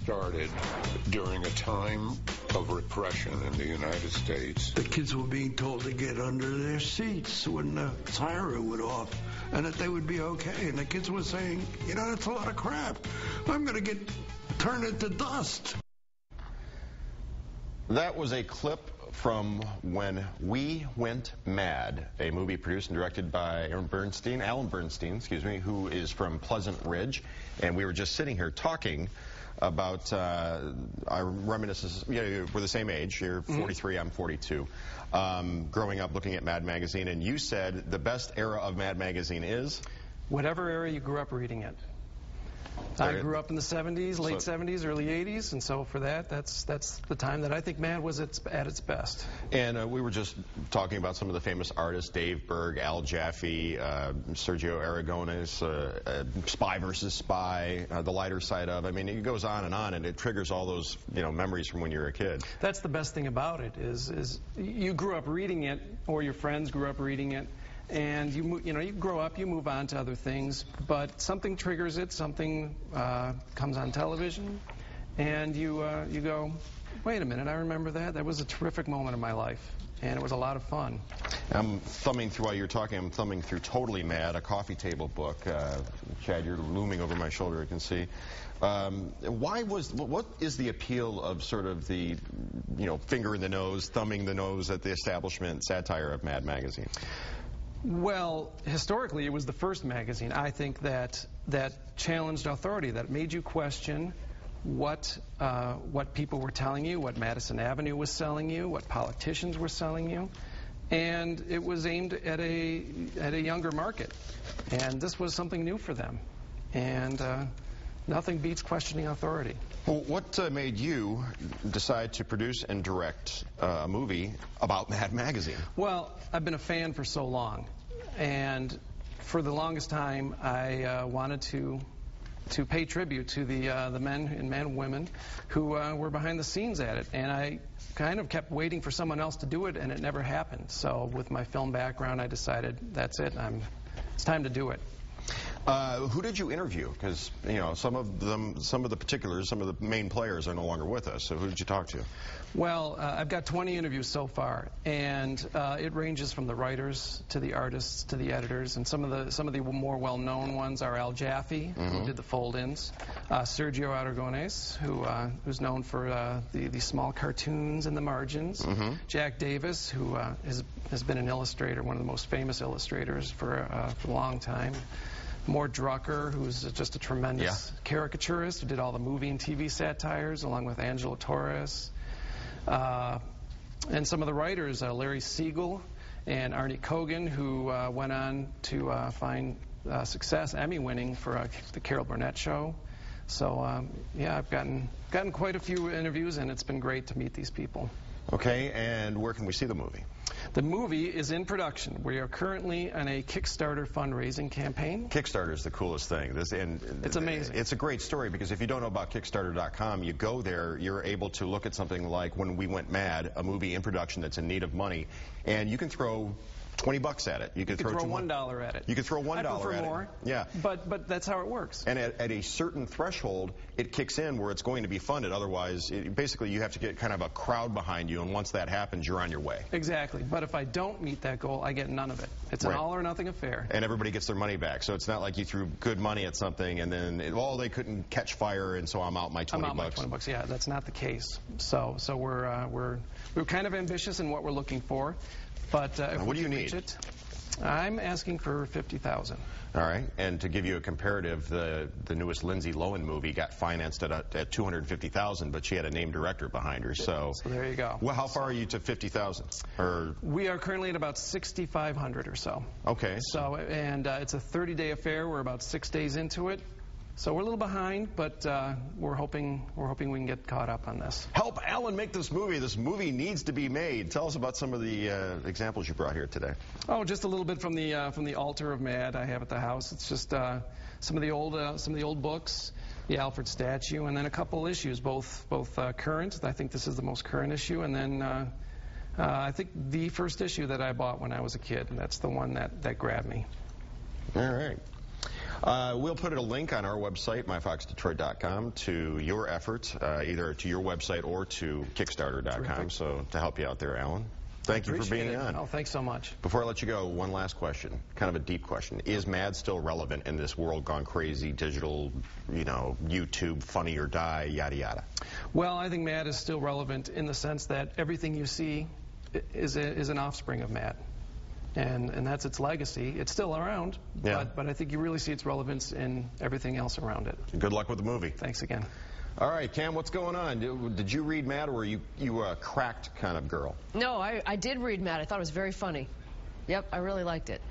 started during a time of repression in the United States. The kids were being told to get under their seats when the siren went off, and that they would be okay. And the kids were saying, you know, that's a lot of crap. I'm going to get turned into dust. That was a clip from When We Went Mad, a movie produced and directed by Alan Bernstein, who is from Pleasant Ridge. And we were just sitting here talking about our reminiscences. Yeah, we're the same age. You're 43, I'm 42. Growing up looking at Mad Magazine, and you said the best era of Mad Magazine is? Whatever era you grew up reading it. I grew up in the 70s, late 70s, early 80s, and so for that's the time that I think Mad was at its best. And we were just talking about some of the famous artists, Dave Berg, Al Jaffe, Sergio Aragonés, Spy vs. Spy, The Lighter Side of. I mean, it goes on, and it triggers all those memories from when you were a kid. That's the best thing about it is you grew up reading it, or your friends grew up reading it. And you grow up, you move on to other things, but something triggers it, something comes on television, and you go, wait a minute, I remember that. That was a terrific moment in my life, and it was a lot of fun. I'm thumbing through, while you're talking, I'm thumbing through Totally Mad, a coffee table book. Chad, you're looming over my shoulder, I can see. What is the appeal of sort of the, finger in the nose, thumbing the nose at the establishment satire of Mad Magazine? Well, historically, it was the first magazine, I think, that challenged authority, that made you question what people were telling you, what Madison Avenue was selling you, what politicians were selling you. And it was aimed at a younger market. And this was something new for them. And nothing beats questioning authority. Well, what made you decide to produce and direct a movie about Mad Magazine? Well, I've been a fan for so long, and for the longest time, I wanted to pay tribute to the men and women who were behind the scenes at it, and I kind of kept waiting for someone else to do it, and it never happened. So with my film background, I decided that's it. It's time to do it. Who did you interview? Because some of the particulars, some of the main players are no longer with us. So who did you talk to? Well, I've got 20 interviews so far, and it ranges from the writers to the artists to the editors. And some of the more well-known ones are Al Jaffe, who did the fold-ins, Sergio Aragonés, who's known for the small cartoons and the margins, Jack Davis, who has been an illustrator, one of the most famous illustrators for a long time. Mort Drucker, who's just a tremendous caricaturist, who did all the movie and TV satires, along with Angelo Torres. And some of the writers, Larry Siegel and Arnie Kogan, who went on to find success, Emmy-winning for the Carol Burnett Show. So, yeah, I've gotten quite a few interviews, and it's been great to meet these people. Okay, and where can we see the movie? The movie is in production. We are currently on a Kickstarter fundraising campaign. Kickstarter is the coolest thing. It's amazing. It's a great story, because if you don't know about Kickstarter.com, you go there, you're able to look at something like When We Went Mad, a movie in production that's in need of money, and you can throw $20 at it. You could throw $1 at it. You could throw $1 at it. I prefer more. Yeah. But that's how it works. And at a certain threshold, it kicks in where it's going to be funded. Otherwise, basically, you have to get kind of a crowd behind you, and once that happens, you're on your way. Exactly. But if I don't meet that goal, I get none of it. It's an all-or-nothing affair. And everybody gets their money back. So it's not like you threw good money at something, and then, they couldn't catch fire, and so I'm out my $20. I'm out my $20. Yeah, that's not the case. So we're kind of ambitious in what we're looking for. But what do you need? I'm asking for $50,000. All right, and to give you a comparative, the newest Lindsay Lohan movie got financed at $250,000, but she had a named director behind her. So there you go. Well, how far are you to $50,000? We are currently at about 6,500 or so. Okay. So it's a 30-day affair. We're about 6 days into it. So we're a little behind, but we're hoping we can get caught up on this. Help Alan make this movie. This movie needs to be made. Tell us about some of the examples you brought here today. Oh, just a little bit from the altar of Mad I have at the house. It's just some of the old books, the Alfred statue, and then a couple issues, both current. I think this is the most current issue, and then I think the first issue that I bought when I was a kid, and that's the one that grabbed me. All right. We'll put a link on our website, myfoxdetroit.com, to your efforts, either to your website or to Kickstarter.com, so to help you out there, Alan. Thank you for being on. Oh, thanks so much. Before I let you go, one last question, kind of a deep question. Is MAD still relevant in this world gone crazy, digital, YouTube, funny or die, yada, yada? Well, I think MAD is still relevant in the sense that everything you see is an offspring of MAD. And that's its legacy. It's still around, yeah. but I think you really see its relevance in everything else around it. Good luck with the movie. Thanks again. All right, Cam, what's going on? Did you read MAD, or were you a cracked kind of girl? No, I did read MAD. I thought it was very funny. Yep, I really liked it.